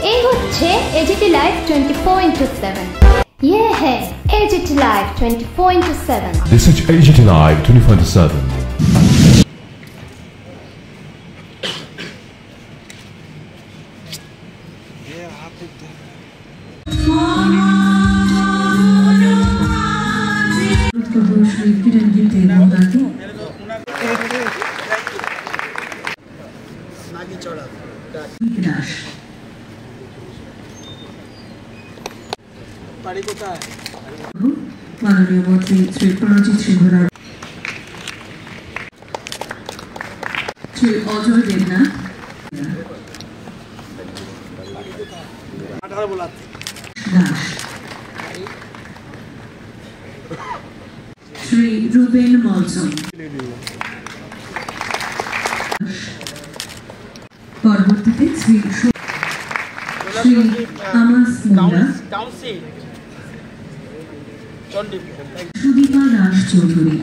এই হচ্ছে AGT live 24/7। ये है AGT Live 24/7। This is AGT Live 24/7। माननीय मंत्री श्री प्रणजीत सिंह राय, श्री अजय देवनाथ, श्री रुबेन मलसम, परवर्तीते श्री आमास मुंडा, सुदीपा दास चौधरी,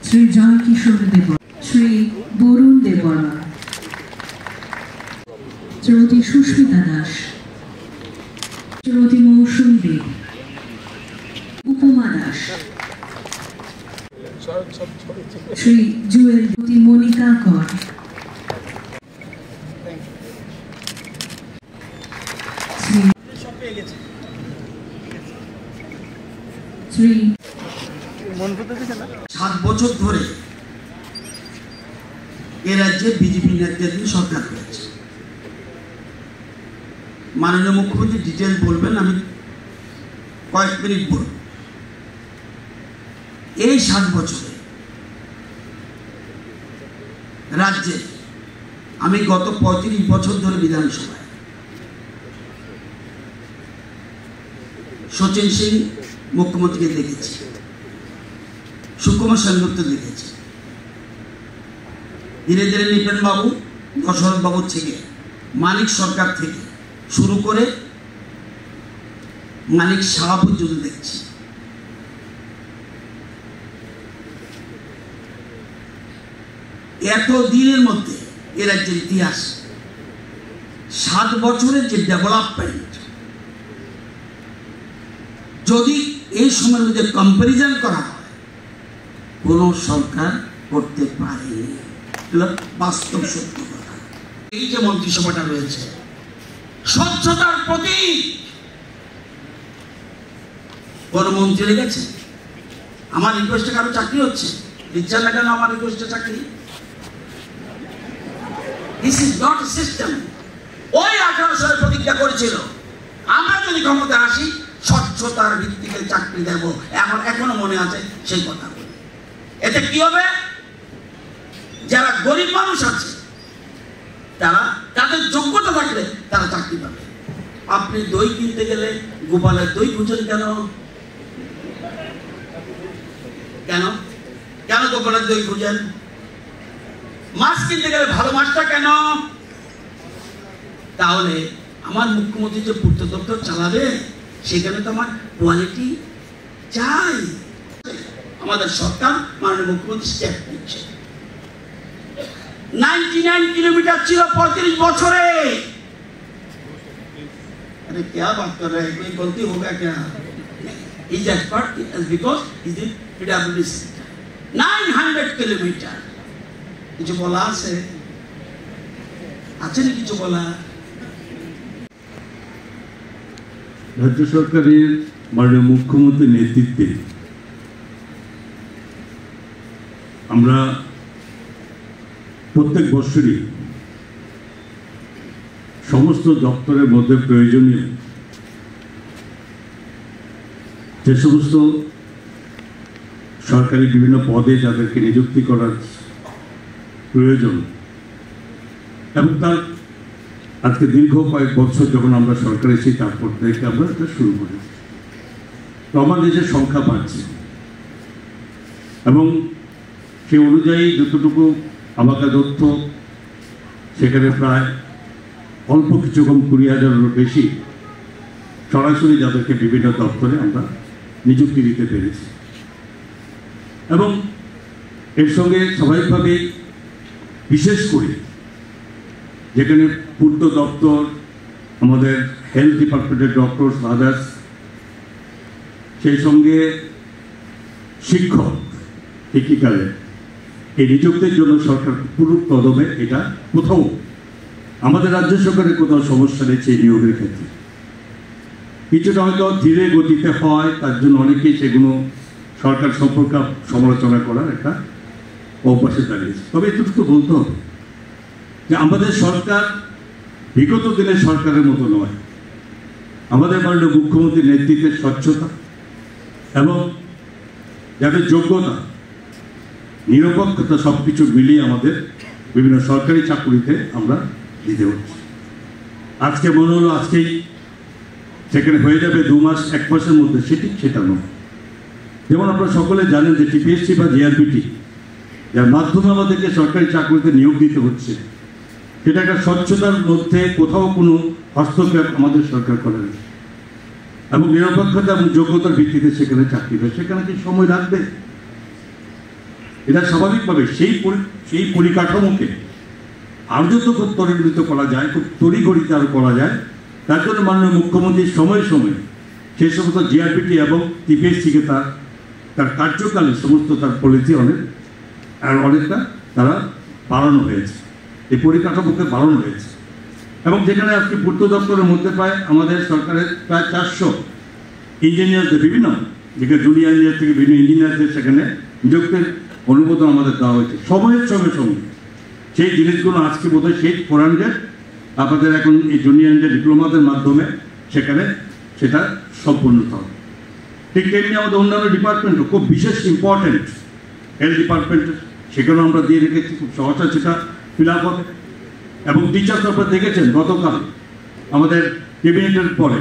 श्री जय किशोर देव, श्री बरुण देवबर्मा, श्रीमती सुष्मिता दास, श्रीमती मौसुमी देव, उपमा दास, श्री जुएल, मोनिका कर, श्री 7 বছর ধরে এ রাজ্যে বিজেপি নেতৃত্বে সরকার রয়েছে। মাননীয় মুখ্যমন্ত্রী ডিটেল বলবেন, আমি কয়েক মিনিট বলব। এই 7 বছরে রাজ্যে আমি গত 35 বছর ধরে বিধানসভায় সচিন সিং মুখ্যমন্ত্রীকে দেখেছি, সুকুমার সেনগুপ্ত দেখেছি, ধীরে ধীরে নিপেন বাবু, দশরথ বাবু থেকে মানিক সরকার থেকে শুরু করে মানিক শাহ পর্যন্ত দেখছি। এত দিনের মধ্যে এ রাজ্যের ইতিহাস 7 বছরের যে ডেভেলপমেন্ট, যদি এই সময়ের মধ্যে কম্পারিজন করা হয়, কোন সরকার করতে পারেনি। বাস্তব সত্য কথা। এই যে মন্ত্রিসভাটা রয়েছে, স্বচ্ছতার প্রতীক। কোন মন্ত্রী লেগেছে আমার রিকোয়েস্টে কারো চাকরি হচ্ছে, দিচ্ছেন না কেন আমার রিকোয়েস্টে চাকরি? This is not a system. ওই 18 সালে প্রতিজ্ঞা করেছিল, আমরা যদি ক্ষমতায় আসি স্বচ্ছতার ভিত্তিতে চাকরি দেব। এখনো মনে আছে সেই কথা। এতে কি হবে? যারা গরিব মানুষ আছে তারা, তাদের যোগ্যতা থাকলে তারা চাকরি পাবে। আপনি দই কিনতে গেলে গোপালের দই খুঁজেন কেন? কেন কেন গোপালের দই খুঁজেন? মাছ কিনতে গেলে ভালো মাছটা কেন? তাহলে আমার মুখ্যমন্ত্রী যে পূর্ত দপ্তর চালাবে, সেখানে তো আমার কোয়ালিটি চাই। আমাদের সরকার মাননীয় মুখ্যমন্ত্রী স্টেপ নিচ্ছে। 99 किलोमीटर ছিল 35 বছরে। अरे क्या बात कर रहे हैं, कोई गलती होगा क्या? He is expert because he is PWD sector 900 kilometre. কিছু বলা আছে? আছে না কিছু বলা? রাজ্য সরকারের মাননীয় মুখ্যমন্ত্রীর নেতৃত্বে আমরা প্রত্যেক বছরই সমস্ত দপ্তরের মধ্যে প্রয়োজনীয় যে সমস্ত সরকারি বিভিন্ন পদে যাদেরকে নিযুক্তি করার প্রয়োজন, এবং তার আজকে দীর্ঘ কয়েক বছর যখন আমরা সরকার এসেছি তারপর থেকে আমরা এটা শুরু করি। তো আমার দেশের সংখ্যা বাড়ছে এবং সেই অনুযায়ী যতটুকু আমাকে তথ্য, সেখানে প্রায় অল্প কিছু কম 20,000-এরও বেশি সরাসরি যাদেরকে বিভিন্ন দপ্তরে আমরা নিযুক্তি দিতে পেরেছি। এবং এর সঙ্গে স্বাভাবিকভাবে বিশেষ করে যেখানে পূর্ত দপ্তর, আমাদের হেলথ ডিপার্টমেন্টের ডক্টর আদার্স, সেই সঙ্গে শিক্ষক টেকনিক্যালে এই নিযুক্তির জন্য সরকার পুরো কদমে এটা কোথাও আমাদের রাজ্য সরকারের কোথাও সমস্যা রয়েছে এই নিয়োগের ক্ষেত্রে। কিছুটা হয়তো ধীরে গতিতে হয়, তার জন্য অনেকেই সেগুলো সরকার সম্পর্কে সমালোচনা করার একটা অভ্যাসে দাঁড়িয়েছে। তবে এটুকু বলতে হবে যে আমাদের সরকার বিগত দিনের সরকারের মতো নয়। আমাদের মাননীয় মুখ্যমন্ত্রীর নেতৃত্বের স্বচ্ছতা এবং যাদের যোগ্যতা, নিরপেক্ষতা সব কিছু মিলিয়ে আমাদের বিভিন্ন সরকারি চাকুরিতে আমরা দিতে হচ্ছে। আজকে মনে হলো আজকেই সেখানে হয়ে যাবে 2 মাস 1 মাসের মধ্যে, সেটা নয়। যেমন আপনারা সকলে জানেন যে টিপিএসসি বা জিআরপিটি, যার মাধ্যমে আমাদেরকে সরকারি চাকরিতে নিয়োগ দিতে হচ্ছে, সেটা একটা স্বচ্ছতার মধ্যে কোথাও কোনো হস্তক্ষেপ আমাদের সরকার করে না এবং নিরপেক্ষতা এবং যোগ্যতার ভিত্তিতে সেখানে চাকরি হয়। সেখানে কি সময় লাগবে? এটা স্বাভাবিকভাবে সেই পরিকাঠামোকে আরও যত খুব ত্বরান্বিত করা যায়, খুব তড়িঘড়িতে আরও করা যায়, তার জন্য মাননীয় মুখ্যমন্ত্রী সময়ে সময়ে সেই সমস্ত জিআরপিটি এবং টিপিএসসিকে তার কার্যকালে সমস্ত তার পলিসি অনেকটা তারা বাড়ানো হয়েছে, এই পরিকাঠামোকে বাড়ানো হয়েছে। এবং যেখানে আজকে পূর্ত দপ্তরের মধ্যে প্রায় আমাদের সরকারের প্রায় 400 ইঞ্জিনিয়ারদের, বিভিন্ন যেখানে জুনিয়র ইঞ্জিনিয়ার থেকে বিভিন্ন ইঞ্জিনিয়ারদের সেখানে নিযুক্তির অনুমোদন আমাদের দেওয়া হয়েছে। সময়ের সঙ্গে সঙ্গে সেই জিনিসগুলো আজকে বোধহয় সেই 400 আপনাদের এখন এই জুনিয়র ইঞ্জিনিয়ার ডিপ্লোমাদের মাধ্যমে সেখানে সেটা সম্পূর্ণ হবে। ঠিক তেমনি আমাদের অন্যান্য ডিপার্টমেন্টও খুব বিশেষ ইম্পর্টেন্ট, হেলথ ডিপার্টমেন্ট সেখানেও আমরা দিয়ে রেখেছি, খুব সহজে সেটা ফিল আপ হবে। এবং টিচার্স আপনারা দেখেছেন গতকাল আমাদের ক্যাবিনেটের পরে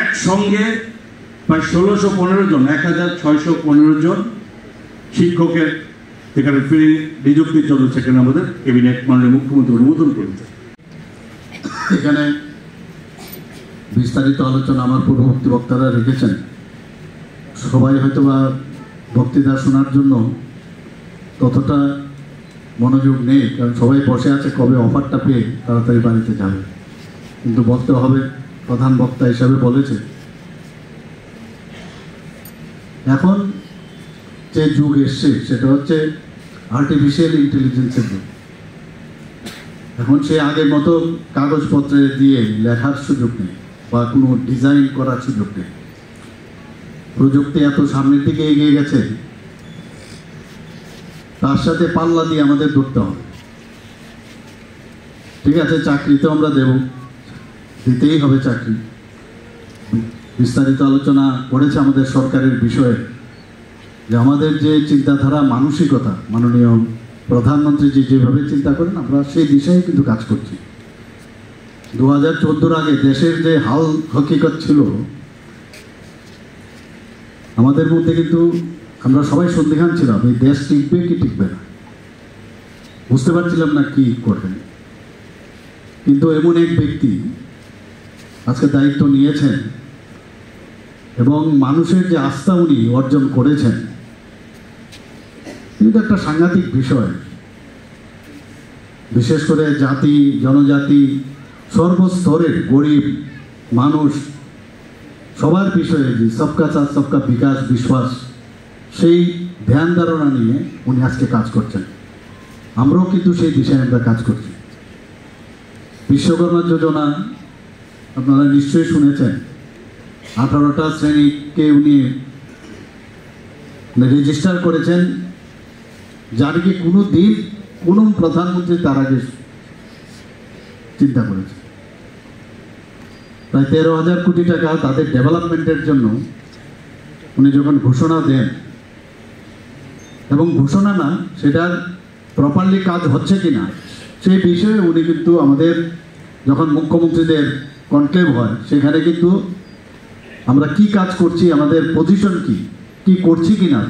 একসঙ্গে প্রায় 1615 জন, 1615 জন শিক্ষকের সেখানে ফিরে নিযুক্তির জন্য সেখানে আমাদের ক্যাবিনেট মাননীয় মুখ্যমন্ত্রী অনুমোদন করেছে। এখানে বিস্তারিত আলোচনা আমার পূর্ববর্তী বক্তারা রেখেছেন। সবাই হয়তো বা বক্তৃতা শোনার জন্য ততটা মনোযোগ নেই, কারণ সবাই বসে আছে কবে অফারটা পেয়ে তাড়াতাড়ি বাড়িতে যাবে। কিন্তু বলতে হবে, প্রধান বক্তা হিসাবে বলেছে এখন যে যুগ এসছে সেটা হচ্ছে আর্টিফিশিয়াল ইন্টেলিজেন্সের যুগ। এখন সে আগের মতো কাগজপত্রে দিয়ে লেখার সুযোগ নেই বা কোনো ডিজাইন করার সুযোগ নেই। প্রযুক্তি এত সামনের দিকে এগিয়ে গেছে, তার সাথে পাল্লা দিয়ে আমাদের ধরতে হবে। ঠিক আছে, চাকরিতে আমরা দিতেই হবে চাকরি। বিস্তারিত আলোচনা করেছে আমাদের সরকারের বিষয়ে যে আমাদের যে চিন্তাধারা, মানসিকতা, মাননীয় প্রধানমন্ত্রী যেভাবে চিন্তা করেন আমরা সেই দিশায় কিন্তু কাজ করছি। 2014 আগে দেশের যে হাল হকিকত ছিল আমাদের মধ্যে, কিন্তু আমরা সবাই সন্দিহান ছিলাম এই দেশ টিকবে কি টিকবে না, বুঝতে পারছিলাম না কি করবেন। কিন্তু এমন এক ব্যক্তি আজকে দায়িত্ব নিয়েছেন এবং মানুষের যে আস্থা উনি অর্জন করেছেন, কিন্তু একটা সাংঘাতিক বিষয়। বিশেষ করে জাতি জনজাতি সর্বস্তরের গরিব মানুষ সবার বিষয়ে যে সবকা সাথ সবকা বিকাশ বিশ্বাস, সেই ধ্যান ধারণা নিয়ে উনি আজকে কাজ করছেন। আমরাও কিন্তু সেই দিশায় আমরা কাজ করছি। বিশ্বকর্মা যোজনা আপনারা নিশ্চয়ই শুনেছেন। 18টা শ্রেণীকে উনি রেজিস্টার করেছেন, যার কি কোনো দিন কোনো প্রধানমন্ত্রী তার আগে চিন্তা করেছে। প্রায় 13,000 কোটি টাকা তাদের ডেভেলপমেন্টের জন্য উনি যখন ঘোষণা দেন, এবং ঘোষণা না সেটার প্রপারলি কাজ হচ্ছে কিনা সেই বিষয়ে উনি কিন্তু আমাদের যখন মুখ্যমন্ত্রীদের কনক্লেভ হয় সেখানে কিন্তু আমরা কি কাজ করছি, আমাদের পজিশন কি করছি কিনা,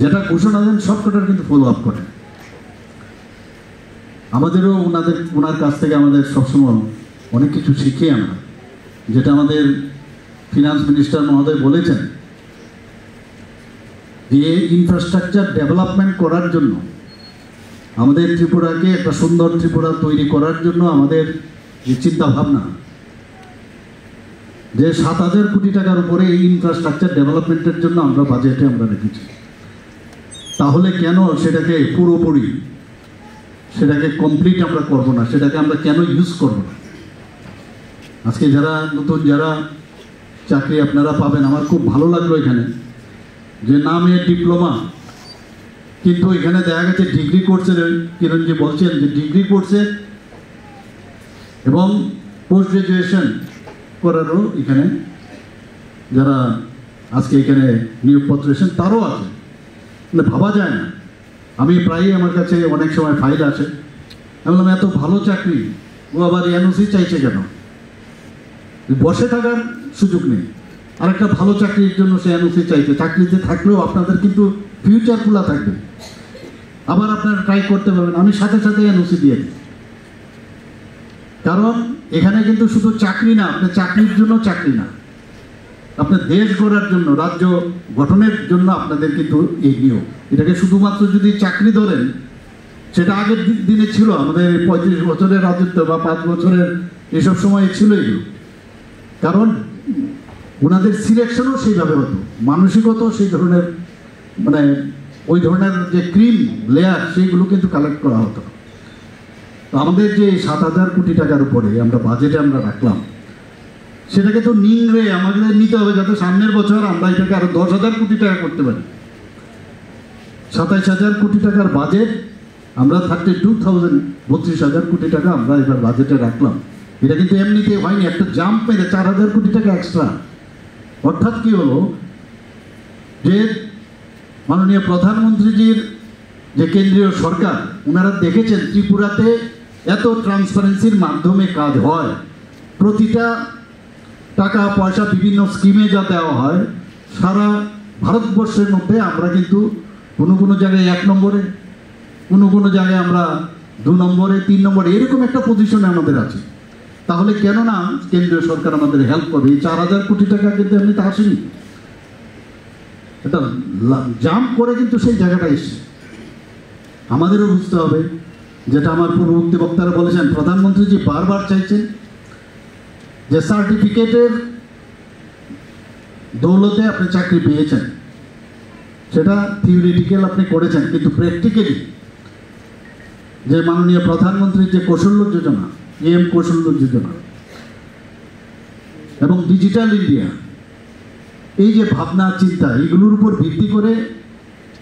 যেটা ঘোষণা দেন সবকটার কিন্তু ফলো আপ করেন। আমাদেরও ওনার কাছ থেকে আমাদের সবসময় অনেক কিছু শিখি আমরা, যেটা আমাদের ফিনান্স মিনিস্টার মহোদয় বলেছেন যে ইনফ্রাস্ট্রাকচার ডেভেলপমেন্ট করার জন্য আমাদের ত্রিপুরাকে একটা সুন্দর ত্রিপুরা তৈরি করার জন্য আমাদের যে চিন্তা ভাবনা, যে 7,000 কোটি টাকার উপরে এই ইনফ্রাস্ট্রাকচার ডেভেলপমেন্টের জন্য আমরা বাজেটে আমরা রেখেছি, তাহলে কেন সেটাকে পুরোপুরি সেটাকে কমপ্লিট আমরা করব না, সেটাকে আমরা কেন ইউজ করব না? আজকে যারা নতুন যারা চাকরি আপনারা পাবেন, আমার খুব ভালো লাগলো এখানে যে নামে ডিপ্লোমা, কিন্তু এখানে দেখা গেছে ডিগ্রি কোর্সের, কিরণজি বলছেন যে ডিগ্রি কোর্সে এবং পোস্ট গ্রাজুয়েশন করারও এখানে যারা আজকে এখানে নিয়োগপত্র এসেছেন তারও আছে, মানে ভাবা যায় না। আমি প্রায়ই আমার কাছে অনেক সময় ফাইল আসে, আমি বললাম এত ভালো চাকরি, ও আবার এনওসি চাইছে কেন? বসে থাকার সুযোগ নেই, আরেকটা ভালো চাকরির জন্য সে এনওসি চাইছে। চাকরিতে থাকলেও আপনাদের কিন্তু ফিউচার খোলা থাকবে, আবার আপনারা ট্রাই করতে পারবেন। আমি সাথে সাথে এনওসি দিয়ে দিই, কারণ এখানে কিন্তু শুধু চাকরি না, আপনি চাকরির জন্য চাকরি না, আপনার দেশ গড়ার জন্য, রাজ্য গঠনের জন্য আপনাদের কিন্তু এই নিয়োগ। এটাকে শুধুমাত্র যদি চাকরি ধরেন, সেটা আগের দিনে ছিল, আমাদের 35 বছরের রাজত্ব বা 5 বছরের এসব সময় ছিল এগুলো, কারণ ওনাদের সিলেকশনও সেইভাবে হতো, মানসিকত সেই ধরনের, মানে ওই ধরনের যে ক্রিম লেয়ার সেইগুলো কিন্তু কালেক্ট করা হতো। তো আমাদের যে 7,000 কোটি টাকার উপরে আমরা বাজেটে আমরা রাখলাম, সেটাকে তো নিংড়ে আমাদের নিতে হবে, যাতে সামনের বছর আমরা এটাকে আরো 10,000 কোটি টাকা করতে পারি। 27,000 কোটি টাকার বাজেট আমরা 32,000 কোটি টাকা আমরা এবার বাজেটে রাখলাম। এটা কিন্তু এমনিতে হয়নি, একটা জাম্প মেরে 4,000 কোটি টাকা এক্সট্রা। অর্থাৎ কি হলো, যে মাননীয় প্রধানমন্ত্রীজির যে কেন্দ্রীয় সরকার, ওনারা দেখেছেন ত্রিপুরাতে এত ট্রান্সপারেন্সির মাধ্যমে কাজ হয়, প্রতিটা টাকা পয়সা বিভিন্ন স্কিমে যা দেওয়া হয়, সারা ভারতবর্ষের মধ্যে আমরা কিন্তু কোনো কোনো জায়গায় 1 নম্বরে, কোনো কোনো জায়গায় আমরা 2 নম্বরে, 3 নম্বরে, এরকম একটা পজিশনে আমাদের আছে। তাহলে কেন না কেন্দ্রীয় সরকার আমাদের হেল্প করবে? এই 4,000 কোটি টাকা কিন্তু এমনিতে আসেনি, এটা জাম্প করে কিন্তু সেই জায়গাটা এসছে। আমাদেরও বুঝতে হবে, যেটা আমার পূর্ববর্তী বক্তারা বলেছেন, প্রধানমন্ত্রীজি বারবার চাইছেন যে সার্টিফিকেটের দৌলতে আপনি চাকরি পেয়েছেন, সেটা থিওরিটিক্যাল আপনি করেছেন, কিন্তু প্র্যাকটিক্যালি যে মাননীয় প্রধানমন্ত্রীর যে কৌশল্য যোজনা, এম কৌশল্য যোজনা এবং ডিজিটাল ইন্ডিয়া, এই যে ভাবনা চিন্তা, এইগুলোর উপর ভিত্তি করে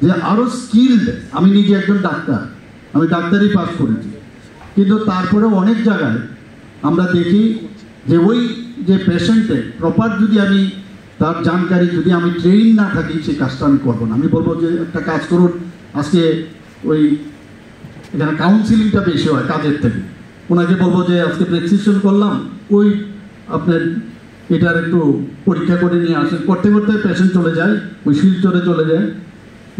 যে আরো স্কিলড, আমি নিজে একজন ডাক্তার, আমি ডাক্তারি পাস করেছি, কিন্তু তারপরে অনেক জায়গায় আমরা দেখি যে ওই যে পেশেন্টে প্রপার যদি আমি তার জানকারি, যদি আমি ট্রেন না থাকি, সেই কাজটা আমি করবো না। আমি বলবো যে একটা কাজ করুন, আজকে ওই এখানে কাউন্সিলিংটা বেশি হয় কাজের থেকে, ওনাকে বলবো যে আজকে প্রেসক্রিপশন করলাম, ওই আপনার এটার একটু পরীক্ষা করে নিয়ে আসেন। করতে করতে পেশেন্ট চলে যায়, ওই শিলচরে চলে যায়,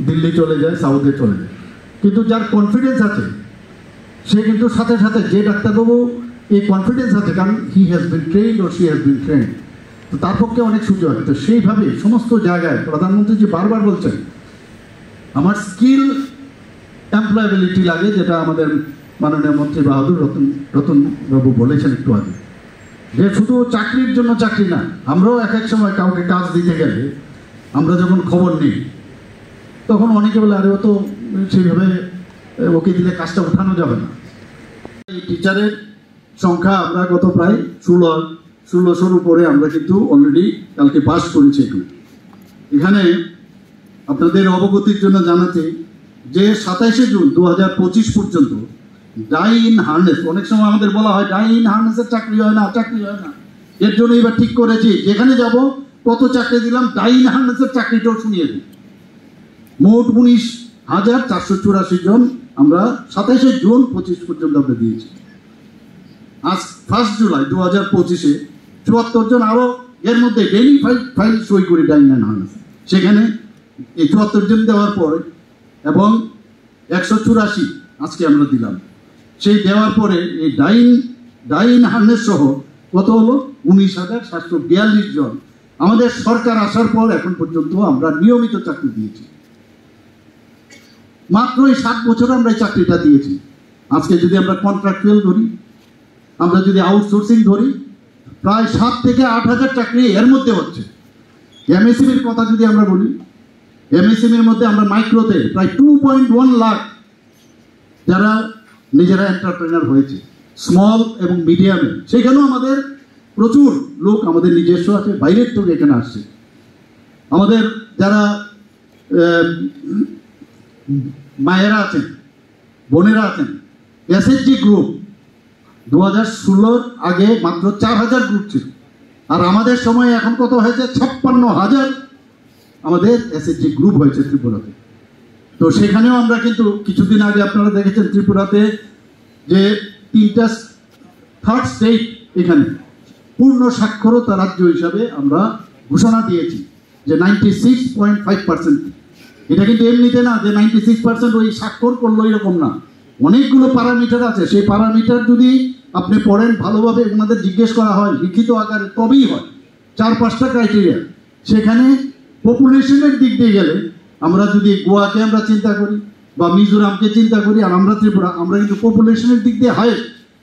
দিল্লি চলে যায়, সাউথে চলে যায়। কিন্তু যার কনফিডেন্স আছে, সে কিন্তু সাথে সাথে, যে ডাক্তারবাবু এই কনফিডেন্স আছে, কারণ he has been trend or she has been trend, তো তার পক্ষে অনেক সুযোগ। তো সেইভাবে সমস্ত জায়গায় প্রধানমন্ত্রী যে বারবার বলছেন, আমার স্কিল এমপ্লয়েবিলিটি লাগে, যেটা আমাদের মাননীয় মন্ত্রী বাহাদুর রতনবাবু বলেছেন একটু আগে, যে শুধু চাকরির জন্য চাকরি না। আমরাও এক এক সময় কাউকে কাজ দিতে গেলে আমরা যখন খবর নিই, তখন অনেকে বলে, আরে ও তো সেইভাবে ওকে দিলে কাজটা উঠানো যাবে না। এই টিচারের সংখ্যা আমরা গত প্রায় 1600-র উপরে আমরা কিন্তু অলরেডি কালকে পাস করেছি। এখানে আপনাদের অবগতির জন্য জানাতে যে 27শে জুন 2025 পর্যন্ত ডাই ইন হার্নেস, অনেক সময় আমাদের বলা হয় ডাই ইন হার্নেসের চাকরি হয় না, চাকরি হয় না। এর জন্য এবার ঠিক করেছি, যেখানে যাব কত চাকরি দিলাম, ডাই ইন হার্নেসের চাকরিটাও শুনিয়ে দিই। মোট 19,484 জন আমরা 27শে জুন 25 পর্যন্ত আমরা দিয়েছি। আজ 1 জুলাই 2025-এ 74 জন আরো, এর মধ্যে ডেইলি ফাইল সই করি ডাই ইন হার্নেস, সেখানে এই 74 জন দেওয়ার পর এবং 184 আজকে আমরা দিলাম। সেই দেওয়ার পরে এই ডাই ইন হার্নেস সহ কত হলো, 19,742 জন আমাদের সরকার আসার পর এখন পর্যন্ত আমরা নিয়মিত চাকরি দিয়েছি। মাত্র এই 7 বছর আমরা এই চাকরিটা দিয়েছি। আজকে যদি আমরা কন্ট্রাকচুয়াল ধরি, আমরা যদি আউটসোর্সিং ধরি, প্রায় 7 থেকে 8 হাজার চাকরি এর মধ্যে হচ্ছে। এমএসএমইর কথা যদি আমরা বলি, এমএসএমইর মধ্যে আমরা মাইক্রোতে প্রায় 2.1 লাখ যারা নিজেরা এন্টারপ্রেনার হয়েছে, স্মল এবং মিডিয়ামে, সেখানেও আমাদের প্রচুর লোক আমাদের নিজস্ব আছে, বাইরের থেকে এখানে আসছে। আমাদের যারা মায়েরা আছেন, বোনেরা আছেন, এসএসজি গ্রুপ 2016 আগে মাত্র 4000 গ্রুপ ছিল, আর আমাদের সময় এখন কত হয়েছে? 56,000 আমাদের এসএসজি গ্রুপ হয়েছে ত্রিপুরাতে। তো সেখানেও আমরা কিন্তু কিছুদিন আগে আপনারা দেখেছেন ত্রিপুরাতে যে 3টা থার্ড স্টেট এখানে পূর্ণ সাক্ষরতা রাজ্য হিসাবে আমরা ঘোষণা দিয়েছি যে 96.5%। এটা কিন্তু এমনিতে না যে 96% ওই স্বাক্ষর করলো এরকম না, অনেকগুলো প্যারামিটার আছে। সেই প্যারামিটার যদি আপনি পড়েন ভালোভাবে, ওনাদের জিজ্ঞেস করা হয় লিখিত আকারে, তবেই হয়। 4-5টা ক্রাইটেরিয়া। সেখানে পপুলেশনের দিক দিয়ে গেলে আমরা যদি গোয়াকে আমরা চিন্তা করি বা মিজোরামকে চিন্তা করি, আর আমরা ত্রিপুরা, আমরা কিন্তু পপুলেশনের দিক দিয়ে হাই,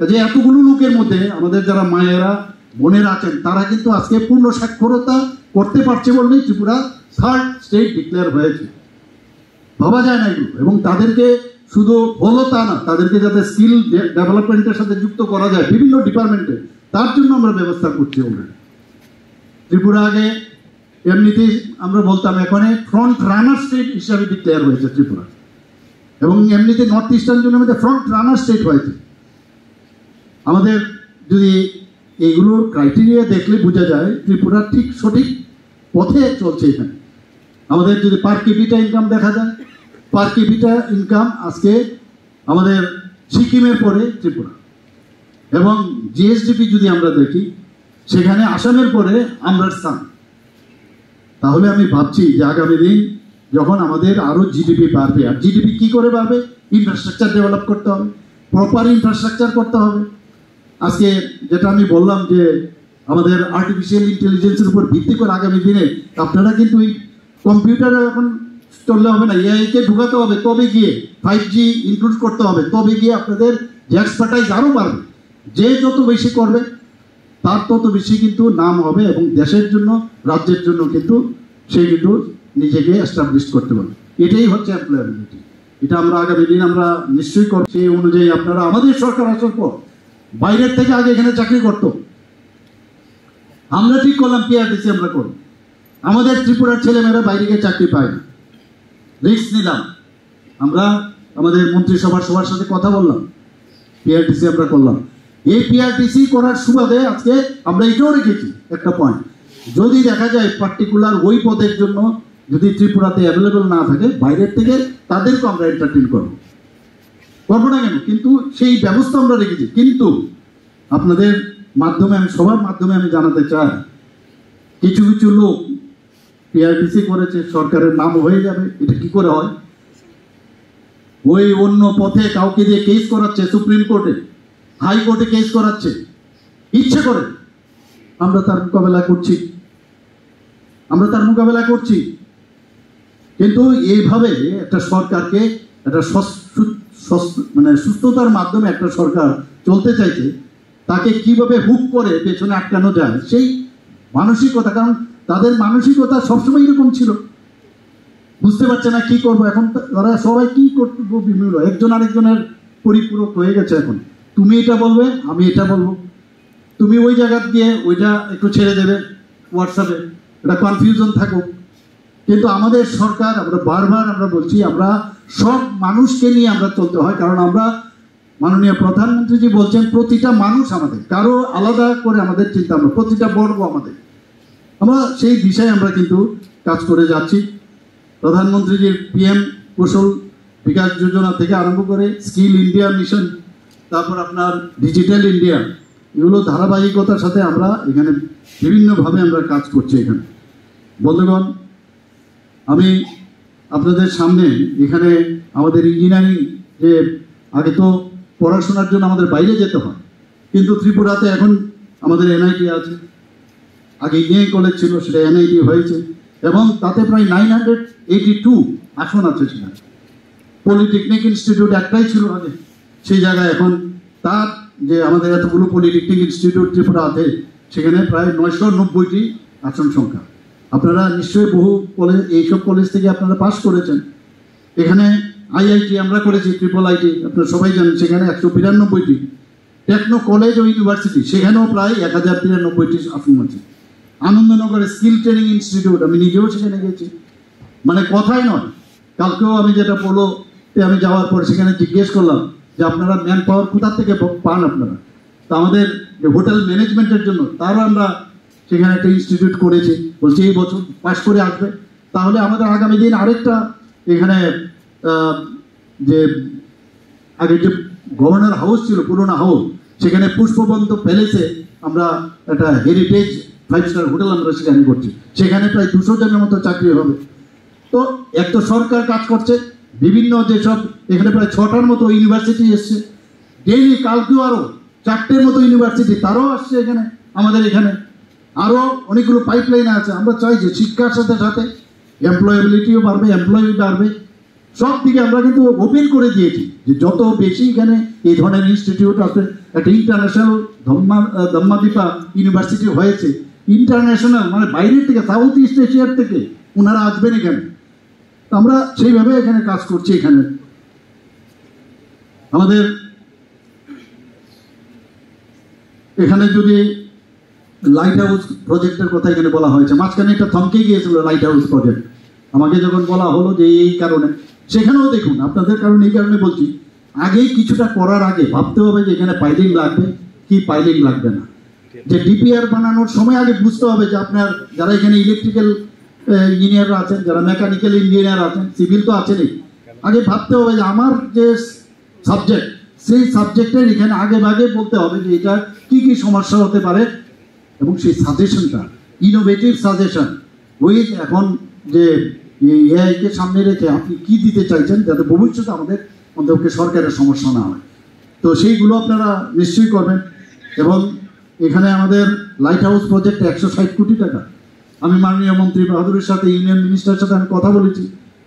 যে এতগুলো লোকের মধ্যে আমাদের যারা মায়েরা বোনেরা আছেন তারা কিন্তু আজকে পূর্ণ সাক্ষরতা করতে পারছে বললেই ত্রিপুরা থার্ড স্টেট ডিক্লেয়ার হয়েছে। ভাবা যায় না এগুলো। এবং তাদেরকে শুধু হলো তা না, তাদেরকে যাতে স্কিল ডেভেলপমেন্টের সাথে যুক্ত করা যায় বিভিন্ন ডিপার্টমেন্টে, তার জন্য আমরা ব্যবস্থা করছি অলরেডি। ত্রিপুরা আগে এমনিতেই আমরা বলতাম, এখন ফ্রন্ট রানার স্টেট হিসাবে ডিক্লেয়ার হয়েছে ত্রিপুরা, এবং এমনিতে নর্থ ইস্টার্ন জোনের মধ্যে ফ্রন্ট রানার স্টেট হয়েছে। আমাদের যদি এগুলোর ক্রাইটেরিয়া দেখলে বোঝা যায় ত্রিপুরা ঠিক সঠিক পথে চলছে। এখানে আমাদের যদি পার ক্যাপিটা ইনকাম দেখা যায়, পার ক্যাপিটা ইনকাম আজকে আমাদের সিকিমের পরে ত্রিপুরা, এবং জিএসডিপি যদি আমরা দেখি সেখানে আসামের পরে আমরা স্থান। তাহলে আমি ভাবছি যে আগামী দিন যখন আমাদের আরও জিডিপি বাড়বে, আর জিডিপি কী করে বাড়বে? ইনফ্রাস্ট্রাকচার ডেভেলপ করতে হবে, প্রপার ইনফ্রাস্ট্রাকচার করতে হবে। আজকে যেটা আমি বললাম যে আমাদের আর্টিফিশিয়াল ইন্টেলিজেন্সের উপর ভিত্তি করে আগামী দিনে আপনারা কিন্তু ওই কম্পিউটারে এখন চললে হবে না, এআইকে ঢুকাতে হবে, তবে গিয়ে 5G ইনক্লুড করতে হবে, তবে গিয়ে আপনাদের যে এক্সপার্টাইজ আরও বাড়বে। যে যত বেশি করবে তার তত বেশি কিন্তু নাম হবে, এবং দেশের জন্য, রাজ্যের জন্য কিন্তু সে কিন্তু নিজেকে এস্টাবলিশ করতে পারবে। এটাই হচ্ছে এমপ্লয়াবিলিটি। এটা আমরা আগামী দিন আমরা নিশ্চয়ই করব। সেই অনুযায়ী আপনারা, আমাদের সরকার আসার পর বাইরের থেকে আগে এখানে চাকরি করত, আমরা ঠিক করলাম পিআরটিসি আমরা করব। আমাদের ত্রিপুরার ছেলেমেয়েরা বাইরে গিয়ে চাকরি পায় না, রিস্ক নিলাম আমরা, আমাদের মন্ত্রিসভার সবার সাথে কথা বললাম, পিআরটিসি আমরা করলাম। এই পিআরটিসি করার সুবাদে আজকে আমরা এটাও রেখেছি একটা পয়েন্ট, যদি দেখা যায় পার্টিকুলার ওই পদের জন্য যদি ত্রিপুরাতে অ্যাভেলেবেল না থাকে, বাইরের থেকে তাদেরকে আমরা এন্টারটেইন করবো না কেন, কিন্তু সেই ব্যবস্থা আমরা রেখেছি। কিন্তু আপনাদের মাধ্যমে, আমি সবার মাধ্যমে আমি জানাতে চাই, কিছু কিছু লোক পিআরটিসি করেছে, সরকারের নাম হয়ে যাবে। এটা কি করে হয়? ওই অন্য পথে কাউকে দিয়ে কেস করাচ্ছে, সুপ্রিম কোর্টে, হাইকোর্টে কেস করাচ্ছে, ইচ্ছে করে। আমরা তার মোকাবেলা করছি, কিন্তু এইভাবে একটা সরকারকে একটা মানে সুস্থতার মাধ্যমে একটা সরকার চলতে চাইছে, তাকে কিভাবে হুক করে পেছনে আটকানো যায় সেই মানসিকতা, কারণ তাদের মানসিকতা সবসময় এরকম ছিল, বুঝতে পারছে না কি করবো। এখন তারা সবাই কি করতে বিভিন্ন, একজন আরেকজনের পরিপূরক হয়ে গেছে। এখন তুমি এটা বলবে, আমি এটা বলবো, তুমি ওই জায়গা দিয়ে ওইটা একটু ছেড়ে দেবে হোয়াটসঅ্যাপে, এটা কনফিউশন থাকুক। কিন্তু আমাদের সরকার, আমরা বারবার আমরা বলছি, আমরা সব মানুষকে নিয়ে আমরা চলতে হয়, কারণ আমরা, মাননীয় প্রধানমন্ত্রীজি বলছেন প্রতিটা মানুষ আমাদের, কারো আলাদা করে আমাদের চিন্তা, আমরা প্রতিটা বর্গ আমাদের, আমরা সেই দিশায় আমরা কিন্তু কাজ করে যাচ্ছি। প্রধানমন্ত্রীজির পিএম কৌশল বিকাশ যোজনা থেকে আরম্ভ করে স্কিল ইন্ডিয়া মিশন, তারপর আপনার ডিজিটাল ইন্ডিয়া, এগুলো ধারাবাহিকতার সাথে আমরা এখানে বিভিন্নভাবে আমরা কাজ করছি। এখানে বন্ধুগণ, আমি আপনাদের সামনে এখানে আমাদের ইঞ্জিনিয়ারিং, যে আগে তো পড়াশোনার জন্য আমাদের বাইরে যেতে হয়, কিন্তু ত্রিপুরাতে এখন আমাদের এনআইটি আছে, আগে ইঞ্জিনিয়ারিং কলেজ ছিল, সেটা এনআইটি হয়েছে, এবং তাতে প্রায় 982 আসন আছে সেখানে। পলিটেকনিক ইনস্টিটিউট একটাই ছিল আগে, সেই জায়গায় এখন তার যে আমাদের এতগুলো পলিটেকনিক ইনস্টিটিউট ত্রিপুরা আছে, সেখানে প্রায় 990টি আসন সংখ্যা। আপনারা নিশ্চয়ই বহু কলেজ, এইসব কলেজ থেকে আপনারা পাশ করেছেন। এখানে আইআইটি আমরা করেছি, ট্রিপল আইটি আপনারা সবাই জানেন, সেখানে 192টি। টেকনো কলেজ ও ইউনিভার্সিটি, সেখানেও প্রায় 1093টি আসন আছে। আনন্দনগরের স্কিল ট্রেনিং ইনস্টিটিউট, আমি নিজেও সেখানে গেছি, মানে কথাই নয়। কালকেও আমি যেটা পোলোতে আমি যাওয়ার পর সেখানে জিজ্ঞেস করলাম যে আপনারা ম্যান পাওয়ার কোথা থেকে পান আপনারা, তো আমাদের যে হোটেল ম্যানেজমেন্টের জন্য তারও আমরা সেখানে একটা ইনস্টিটিউট করেছি। বলছি এই বছর পাশ করে আসবে, তাহলে আমাদের আগামী দিন আরেকটা এখানে যে আগে যে গভর্নর হাউস ছিল, পুরোনো হাউস, সেখানে পুষ্পবন্ত প্যালেসে আমরা একটা হেরিটেজ 5 স্টার হোটেল আমরা সেখানে করছি, সেখানে প্রায় 200 জনের মতো চাকরি হবে। তো এক তো সরকার কাজ করছে, বিভিন্ন যেসব এখানে প্রায় 6টার মতো ইউনিভার্সিটি এসছে ডেইলি, কালকেও আরও 4টের মতো ইউনিভার্সিটি তারাও আসছে এখানে আমাদের এখানে, আরও অনেকগুলো পাইপলাইন আছে। আমরা চাই যে শিক্ষার সাথে সাথে এমপ্লয়েবিলিটিও বাড়বে, এমপ্লয়ি বাড়বে, সব দিকে আমরা কিন্তু ওপেন করে দিয়েছি যে যত বেশি এখানে এই ধরনের ইনস্টিটিউট আছে। একটা ইন্টারন্যাশনাল ধম্মাদীপা ইউনিভার্সিটি হয়েছে, ইন্টারন্যাশনাল মানে বাইরের থেকে, সাউথ ইস্ট এশিয়ার থেকে ওনারা আসবেন এখানে। আমরা সেইভাবে এখানে কাজ করছি। এখানে আমাদের এখানে যদি লাইট হাউস প্রজেক্টের কথা এখানে বলা হয়েছে, মাঝখানে একটা থমকে গিয়েছিল লাইট হাউস প্রজেক্ট, আমাকে যখন বলা হলো যে এই কারণে, সেখানেও দেখুন আপনাদের কারণে, এই কারণে বলছি, আগেই কিছুটা করার আগে ভাবতে হবে যে এখানে পাইলিং লাগবে কি পাইলিং লাগবে না। যে ডিপিআর বানানোর সময় আগে বুঝতে হবে যে আপনার যারা এখানে ইলেকট্রিক্যাল ইঞ্জিনিয়াররা আছেন, যারা মেকানিক্যাল ইঞ্জিনিয়ার আছেন, সিভিল তো আছেনই, আগে ভাবতে হবে যে আমার যে সাবজেক্ট, সেই সাবজেক্টের এখানে আগে ভাগে বলতে হবে যে এটা কি কি সমস্যা হতে পারে, এবং সেই সাজেশনটা ইনোভেটিভ সাজেশন, ওই এখন যে এআইকে সামনে রেখে আপনি কি দিতে চাইছেন যাতে ভবিষ্যতে আমাদের অন্তত সরকারের সমস্যা না হয়, তো সেইগুলো আপনারা নিশ্চয়ই করবেন। এবং এখানে আমাদের লাইট হাউস প্রজেক্টে 160 কোটি টাকা, আমি মাননীয় মন্ত্রী বাহাদুরের সাথে, ইউনিয়ন মিনিস্টারের সাথে আমি কথা বলেছি,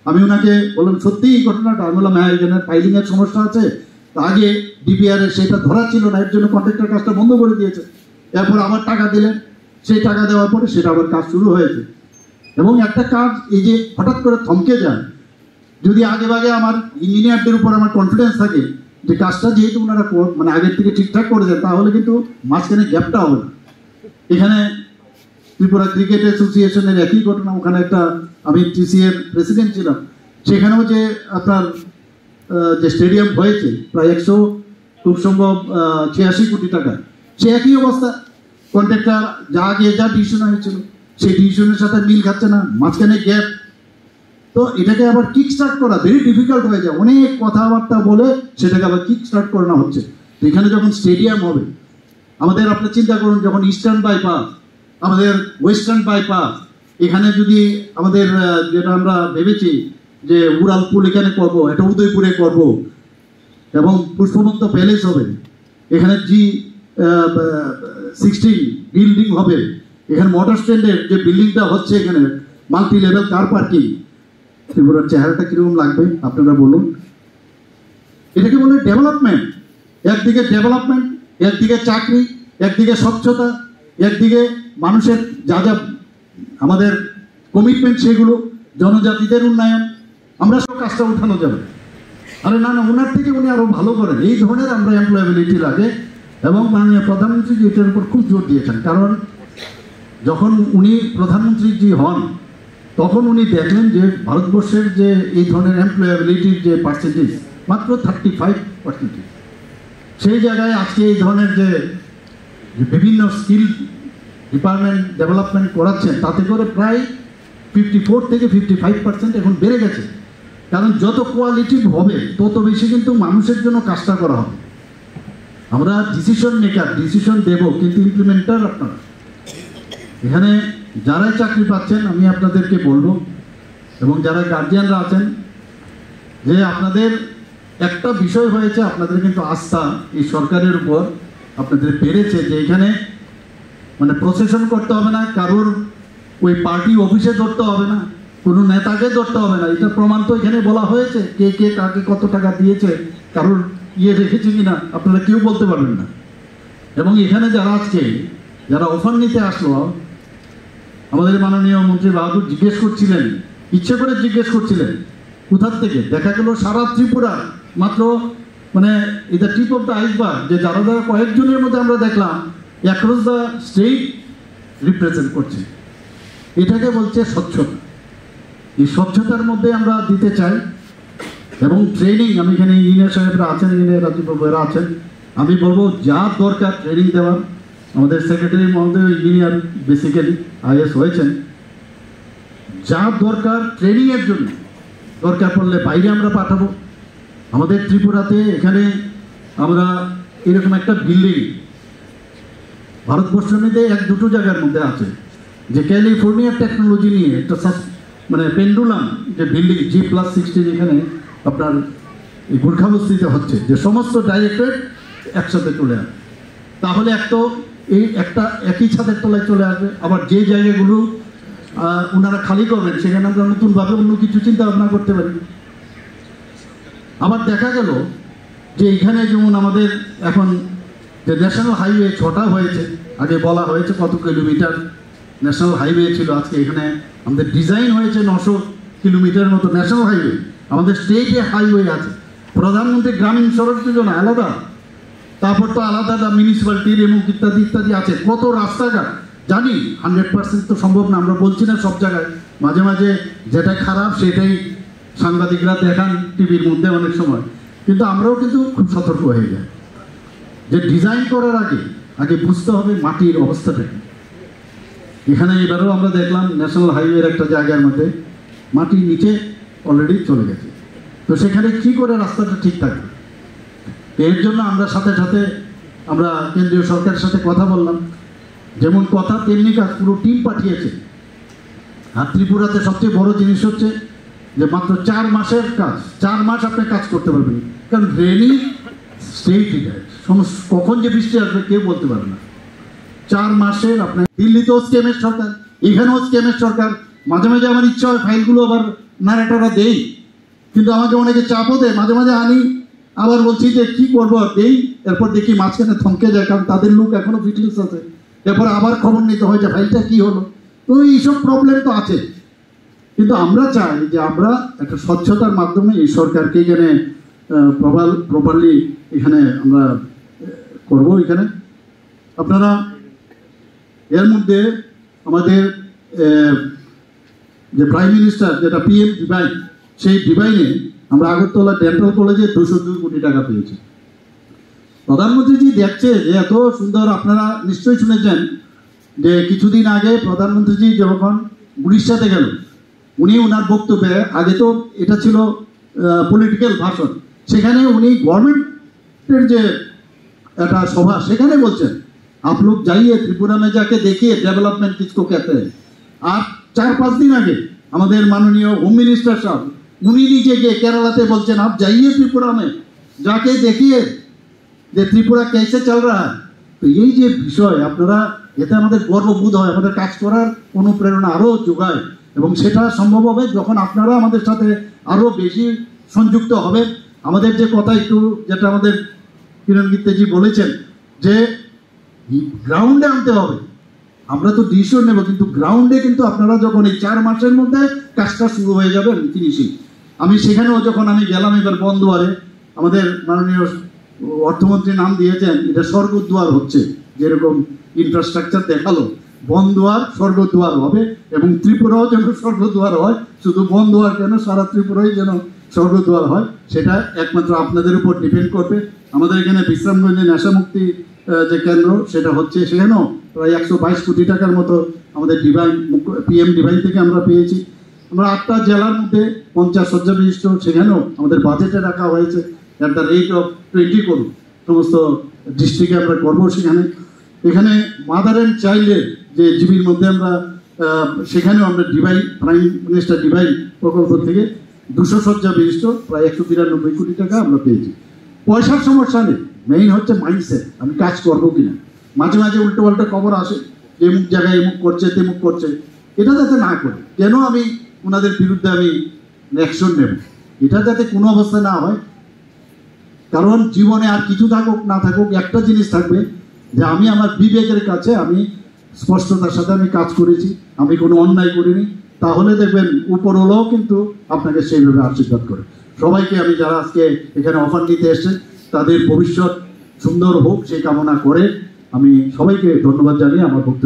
আমি ওনাকে বললাম সত্যি এই ঘটনাটা, আমি বললাম হ্যাঁ এখানে ফাইলিংয়ের সমস্যা আছে, আগে ডিপিআর এর সেটা ধরা ছিল না, এর জন্য কন্ট্রাক্টর কাজটা বন্ধ করে দিয়েছে, এরপর আবার টাকা দিলেন, সেই টাকা দেওয়ার পরে সেটা আবার কাজ শুরু হয়েছে। এবং একটা কাজ এই যে হঠাৎ করে থমকে যায়, যদি আগে ভাগে আমার ইঞ্জিনিয়ারদের উপর আমার কনফিডেন্স থাকে যে কাজটা যেহেতু ওনারা মানে আগের থেকে ঠিকঠাক করে দেন, তাহলে কিন্তু মাঝখানে গ্যাপটা হবে না। এখানে ত্রিপুরা ক্রিকেট অ্যাসোসিয়েশনের একই ঘটনা, ওখানে একটা আমি টিসি এর প্রেসিডেন্ট ছিলাম, সেখানেও যে আপনার যে স্টেডিয়াম হয়েছে প্রায় 100 খুব সম্ভব 86 কোটি টাকা, সে একই অবস্থা, কন্ট্রাক্টর যা আগে যা ডিসিশন হয়েছিল সেই ডিসিশনের সাথে মিল খাচ্ছে না, মাঝখানে গ্যাপ। তো এটাকে আবার কিক স্টার্ট করা ভেরি ডিফিকাল্ট হয়ে যায়, অনেক কথাবার্তা বলে সেটাকে আবার কিক স্টার্ট করানো হচ্ছে। তো এখানে যখন স্টেডিয়াম হবে, আমাদের আপনি চিন্তা করুন, যখন ইস্টার্ন বাইপাস, আমাদের ওয়েস্টার্ন বাইপাস, এখানে যদি আমাদের যেটা আমরা ভেবেছি যে উড়ালপুল এখানে করবো, এটা উদয়পুরে করব, এবং পুষ্পবন্ত প্যালেস হবে, এখানে G16 বিল্ডিং হবে, এখানে মোটর স্ট্যান্ডের যে বিল্ডিংটা হচ্ছে, এখানে মাল্টি লেভেল কার পার্কিং, ত্রিপুরার চেহারাটা কিরকম লাগবে আপনারা বলুন। এটাকে বলে ডেভেলপমেন্ট। একদিকে ডেভেলপমেন্ট, একদিকে চাকরি, একদিকে স্বচ্ছতা, একদিকে মানুষের যা যা আমাদের কমিটমেন্ট সেগুলো, জনজাতিদের উন্নয়ন, আমরা সব কাজটা উঠানো যাবে। আরে না না, ওনার থেকে উনি আরো ভালো করেন, এই ধরনের আমরা এমপ্লয়েবিলিটি লাগে। এবং মাননীয় প্রধানমন্ত্রী এটার উপর খুব জোর দিয়েছেন, কারণ যখন উনি প্রধানমন্ত্রী হন তখন উনি দেখলেন যে ভারতবর্ষের যে এই ধরনের এমপ্লয়েবিলিটির যে পার্সেন্টেজ মাত্র 35%, সেই জায়গায় আজকে এই ধরনের যে বিভিন্ন স্কিল ডিপার্টমেন্ট ডেভেলপমেন্ট করাচ্ছেন, তাতে করে প্রায় 54 থেকে 55% এখন বেড়ে গেছে। কারণ যত কোয়ালিটিভ হবে তত বেশি কিন্তু মানুষের জন্য কাজটা করা হবে। আমরা ডিসিশন মেকার, ডিসিশন দেব, কিন্তু ইমপ্লিমেন্টার আপনারা। এখানে যারাই চাকরি পাচ্ছেন আমি আপনাদেরকে বলবো, এবং যারা গার্জিয়ানরা আছেন, যে আপনাদের একটা বিষয় হয়েছে, আপনাদের কিন্তু আস্থা এই সরকারের উপর আপনাদের বেড়েছে, যে এখানে মানে প্রসেশন করতে হবে না, কারোর ওই পার্টি অফিসে ধরতে হবে না, কোনো নেতাকে ধরতে হবে না, এটা প্রমাণ তো এখানে বলা হয়েছে, কে কে কাকে কত টাকা দিয়েছে, কারোর রেখেছে কিনা আপনারা কেউ বলতে পারবেন না। এবং এখানে যারা আজকে যারা অফার নিতে আসলো, আমাদের মাননীয় মন্ত্রী বাহাদুর জিজ্ঞেস করছিলেন, ইচ্ছে করে জিজ্ঞেস করছিলেন কোথার থেকে, দেখা গেল সারা ত্রিপুরা মাত্র মানে এটা টিপ অফ দ্য আইসবার্গ, যে যারা যারা কয়েকজনের মধ্যে আমরা দেখলাম অ্যাক্রস দ্য স্টেট রিপ্রেজেন্ট করছে। এটাকে বলছে স্বচ্ছতা। এই স্বচ্ছতার মধ্যে আমরা দিতে চাই। এবং ট্রেনিং, আমি এখানে ইঞ্জিনিয়ার সাহেবরা আছেন, ইঞ্জিনিয়ার রাজীবরা আছেন, আমি বলবো যা দরকার ট্রেনিং দেওয়ার, আমাদের সেক্রেটারি মহোদয় ইঞ্জিনিয়ার বেসিক্যালি আইএস হয়েছেন, যা দরকার ট্রেনিংয়ের জন্য দরকার পড়লে বাইরে আমরা পাঠাবো। আমাদের ত্রিপুরাতে এখানে আমরা এরকম একটা বিল্ডিং ভারতবর্ষের মধ্যে এক দুটো জায়গার মধ্যে আছে, যে ক্যালিফোর্নিয়ার টেকনোলজি নিয়ে একটা মানে পেন্ডুলাম যে বিল্ডিং G+16 এখানে আপনার এই গুর্খাবস্তিতে হচ্ছে, যে সমস্ত ডাইরেক্টরেট একসাথে চলে আসবে, তাহলে একটা একই ছাদের তলায় চলে আসবে। আবার যে জায়গাগুলো ওনারা খালি করবেন সেখানে আমরা নতুনভাবে অন্য কিছু চিন্তা ভাবনা করতে পারি। আবার দেখা গেল যে এখানে যেমন আমাদের এখন যে ন্যাশনাল হাইওয়ে 6টা হয়েছে, আগে বলা হয়েছে কত কিলোমিটার ন্যাশনাল হাইওয়ে ছিল, আজকে এখানে আমাদের ডিজাইন হয়েছে 900 কিলোমিটার মতো ন্যাশনাল হাইওয়ে। আমাদের স্টেটে হাইওয়ে আছে, প্রধানমন্ত্রী গ্রামীণ সড়ক যোজনা আলাদা, তারপর তো আলাদা মিউনিসিপ্যালিটির এবং ইত্যাদি ইত্যাদি আছে। কত রাস্তাঘাট জানি 100% তো সম্ভব না, আমরা বলছি না সব জায়গায়, মাঝে মাঝে যেটা খারাপ সেটাই সাংবাদিকরা দেখান টিভির মধ্যে অনেক সময়, কিন্তু আমরাও কিন্তু খুব সতর্ক হয়ে যাই যে ডিজাইন করার আগে বুঝতে হবে মাটির অবস্থাটা কি। এখানে এবারেও আমরা দেখলাম ন্যাশনাল হাইওয়ের একটা জায়গার মধ্যে মাটির নিচে অলরেডি চলে গেছে, তো সেখানে কি করে রাস্তাটা ঠিক থাকবে। এর জন্য আমরা সাথে সাথে আমরা কেন্দ্রীয় সরকারের সাথে কথা বললাম, যেমন কথা তেমনি কাজ, পুরো টিম পাঠিয়েছে। আর ত্রিপুরাতে সবচেয়ে বড় জিনিস হচ্ছে যে মাত্র 4 মাসের কাজ, 4 মাস আপনি কাজ করতে পারবেন, কারণ রেনি স্টেট কখন যে বৃষ্টি আসবে কেউ বলতে পারবে না। 4 মাসের আপনার দিল্লিতেও স্কেমের সরকার, এখানেও স্কেমের সরকার। মাঝে মাঝে আমার ইচ্ছা হয় ফাইলগুলো আবার নারেটাররা দেই, কিন্তু আমাকে অনেকে চাপও দেয়, মাঝে মাঝে আনি, আবার বলছি যে কি করবো দেই, এরপর দেখি মাঝখানে থমকে যায়, কারণ তাদের লোক এখনো ফিটনেস আছে, এরপর আবার খবর নিতে হয় যে ফাইলটা কি হলো। তো এইসব প্রবলেম তো আছে, কিন্তু আমরা চাই যে আমরা একটা স্বচ্ছতার মাধ্যমে এই সরকারকে এখানে প্রপারলি এখানে আমরা করব। এখানে আপনারা এর মধ্যে আমাদের যে প্রাইম মিনিস্টার যেটা PM ডিভাইন, সেই ডিভাইনে আমরা আগরতলা ডেন্টাল কলেজে 202 কোটি টাকা পেয়েছি। প্রধানমন্ত্রীজি দেখছে যে এত সুন্দর, আপনারা নিশ্চয়ই শুনেছেন যে কিছুদিন আগে প্রধানমন্ত্রীজি যখন উড়িষ্যাতে গেল, উনি ওনার বক্তব্যে, আগে তো এটা ছিল পলিটিক্যাল ভাষণ, সেখানে উনি গভর্নমেন্টের যে একটা সভা সেখানে বলছেন आप लोग जाइए त्रिपुरा में जाके देखिए डेवलपमेंट किसको कहते हैं। আর 4-5 दिन আগে আমাদের মাননীয় হোম মিনিস্টার সাহেব উনি নিজে গিয়ে কেরালাতে বলছেন आप जाइए त्रिपुरा में जाके देखिए যে ত্রিপুরা कैसे चल रहा है। তো এই যে বিষয় আপনারা, এতে আমাদের গর্ববোধ হয়, আমাদের কাজ করার অনুপ্রেরণা আরও যোগায়, এবং সেটা সম্ভব হবে যখন আপনারা আমাদের সাথে আরও বেশি সংযুক্ত হবে। আমাদের যে কথা একটু যেটা আমাদের কিরণ গীতেজি বলেছেন যে গ্রাউন্ডে আনতে হবে, আমরা তো ডিসিশন নেব, কিন্তু গ্রাউন্ডে কিন্তু আপনারা যখন এই 4 মাসের মধ্যে কাজটা শুরু হয়ে যাবে ফিনিশিং। আমি সেখানেও যখন আমি গেলাম এবার বনদুয়ারে, আমাদের মাননীয় অর্থমন্ত্রী নাম দিয়েছেন এটা স্বর্গদ্বার হচ্ছে, যেরকম ইনফ্রাস্ট্রাকচার দেখালো, বনদুয়ার স্বর্গদ্বার হবে, এবং ত্রিপুরাও যেন স্বর্গদ্বার হয়, শুধু বনদুয়ার কেন সারা ত্রিপুরাই যেন স্বর্গদ্বার হয়, সেটা একমাত্র আপনাদের উপর ডিপেন্ড করবে। আমাদের এখানে বিশ্রামগঞ্জে নেশামুক্তি যে কেন্দ্র সেটা হচ্ছে, সেখানেও প্রায় 122 কোটি টাকার মতো আমাদের ডিভাইন PM ডিভাইন থেকে আমরা পেয়েছি। আমরা 8টা জেলার মধ্যে 50 শয্যা বিশিষ্ট, সেখানেও আমাদের বাজেটে রাখা হয়েছে at the rate of 20 crore সমস্ত ডিস্ট্রিক্টে আমরা করবো। এখানে মাদার অ্যান্ড চাইল্ডের যে জিবির মধ্যে আমরা সেখানেও আমরা ডিভাইন প্রাইম মিনিস্টার ডিভাইন প্রকল্প থেকে 200 শয্যা বিশিষ্ট প্রায় 193 কোটি টাকা আমরা পেয়েছি। পয়সার সমস্যা নেই, মেইন হচ্ছে মাইন্ডসেট, আমি কাজ করবো কিনা। মাঝে মাঝে উল্টো পাল্টা খবর আসে, এমুক জায়গায় এমুক করছে তেমুক করছে, এটা যাতে না করে। কেন আমি ওনাদের বিরুদ্ধে আমি অ্যাকশন নেব। এটা যাতে কোনো অবস্থায় না হয়, কারণ জীবনে আর কিছু থাকুক না থাকুক একটা জিনিস থাকবে যে আমি আমার বিবেকের কাছে আমি স্পষ্টতার সাথে আমি কাজ করেছি, আমি কোনো অন্যায় করিনি, তাহলে দেখবেন উপরওয়ালাও কিন্তু আপনাকে সেইভাবে আশীর্বাদ করে। সবাইকে আমি যারা আজকে এখানে অফার নিতে এসেছেন তাদের ভবিষ্যৎ সুন্দর হোক সেই কামনা করে আমি সবাইকে ধন্যবাদ জানিয়ে আমার বক্তব্য